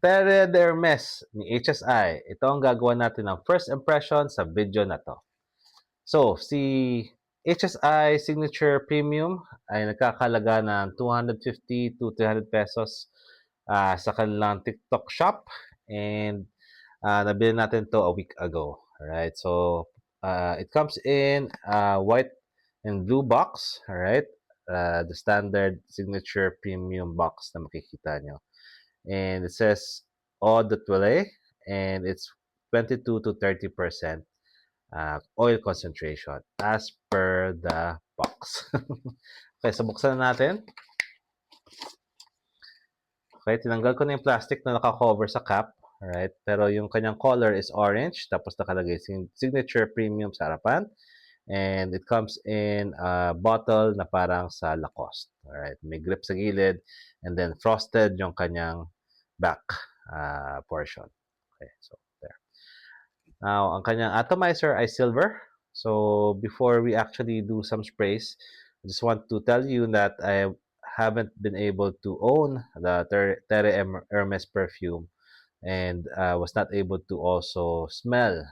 Terre de Hermes ni HSI. Ito ang gagawa natin ng first impression sa video na to. So, si HSI Signature Premium ay nagkakalaga ng 250 to 300 pesos sa kanilang TikTok shop, and nabili natin to a week ago. Alright, so it comes in white and blue box. Alright, the standard Signature Premium box na makikita nyo. And it says eau de toilette, and it's 22 to 30% oil concentration as per the box. Okay, so buksan na natin. Okay, tinanggal ko na yung plastic na naka-cover sa cap. Alright, pero yung kanyang color is orange, tapos nakalagay Signature Premium sa harapan. And it comes in a bottle na parang sa Lacoste. Alright, may grip sa gilid, and then frosted yung kanyang back portion. Okay, so there. Now, ang kanyang atomizer ay silver. So, before we actually do some sprays, I just want to tell you that I haven't been able to own the Terre Hermes perfume, and was not able to also smell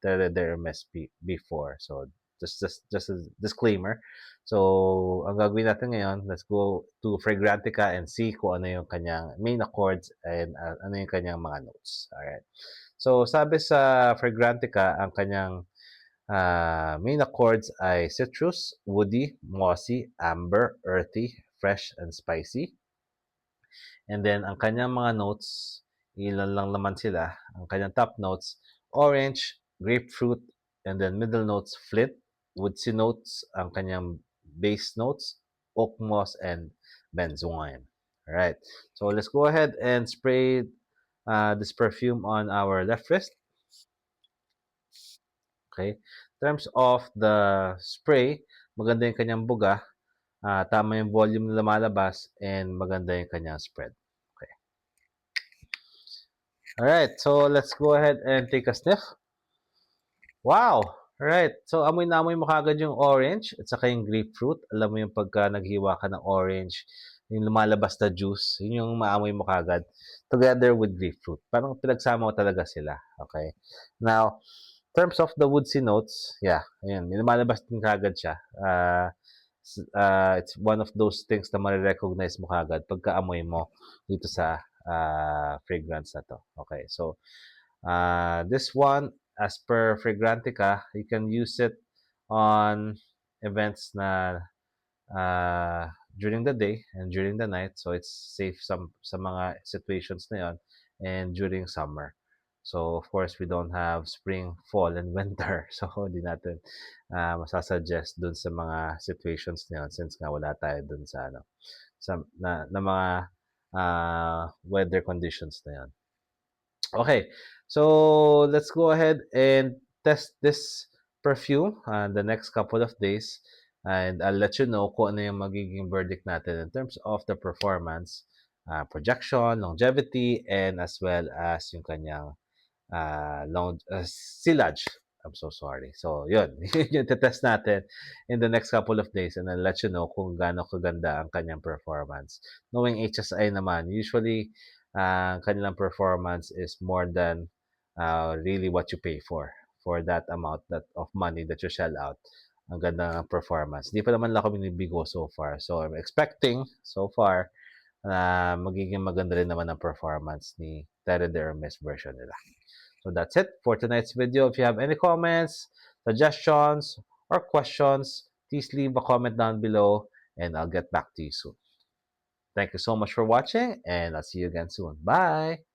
Terre de Hermes before. So, just a disclaimer. So, ang gagawin natin ngayon, let's go to Fragrantica and see kung ano yung kanyang main accords and ano yung kanyang mga notes. Alright. So, sabi sa Fragrantica, ang kanyang main accords ay citrus, woody, mossy, amber, earthy, fresh, and spicy. And then, ang kanyang mga notes, ilan lang naman sila. Ang kanyang top notes, orange, grapefruit, and then middle notes, flint, woodsy notes, ang kanyang base notes, oak moss, and benzoin. Alright, so let's go ahead and spray this perfume on our left wrist. Okay, in terms of the spray, maganda yung kanyang buga, tama yung volume na lumalabas, and maganda yung kanyang spread. Okay. Alright, so let's go ahead and take a sniff. Wow! Alright, so amoy na amoy mo kagad yung orange at saka yung grapefruit. Alam mo yung pagka naghiwa ka ng orange, yung lumalabas na juice, yun yung maamoy mo kagad together with grapefruit. Parang pinagsama ko talaga sila. Okay. Now, in terms of the woodsy notes, yeah, ayun, lumalabas din kagad siya. It's one of those things na marirecognize mo kagad pagka-amoy mo dito sa fragrance na to. Okay, so this one, as per Fragrantica, you can use it on events na during the day and during the night, so it's safe sa mga situations na yon, and during summer. So, of course, we don't have spring, fall, and winter. So, di natin masasuggest dun sa mga situations na yun, since nga wala tayo dun sa, na mga weather conditions na yun. Okay, so let's go ahead and test this perfume the next couple of days, and I'll let you know kung ano yung magiging verdict natin in terms of the performance, projection, longevity, and as well as yung kanyang silage. I'm so sorry. So, yun. Yung test natin in the next couple of days, and I'll let you know kung gaano kaganda ang kanyang performance. Knowing HSI naman, usually, kanilang performance is more than really what you pay for that amount of money that you shell out. Ang ganda ng performance. Hindi pa naman lang kami binibigo so far. So, I'm expecting so far na magiging maganda rin naman ang performance ni Terre de Hermes version nila. So that's it for tonight's video. If you have any comments, suggestions, or questions, please leave a comment down below and I'll get back to you soon. Thank you so much for watching, and I'll see you again soon. Bye!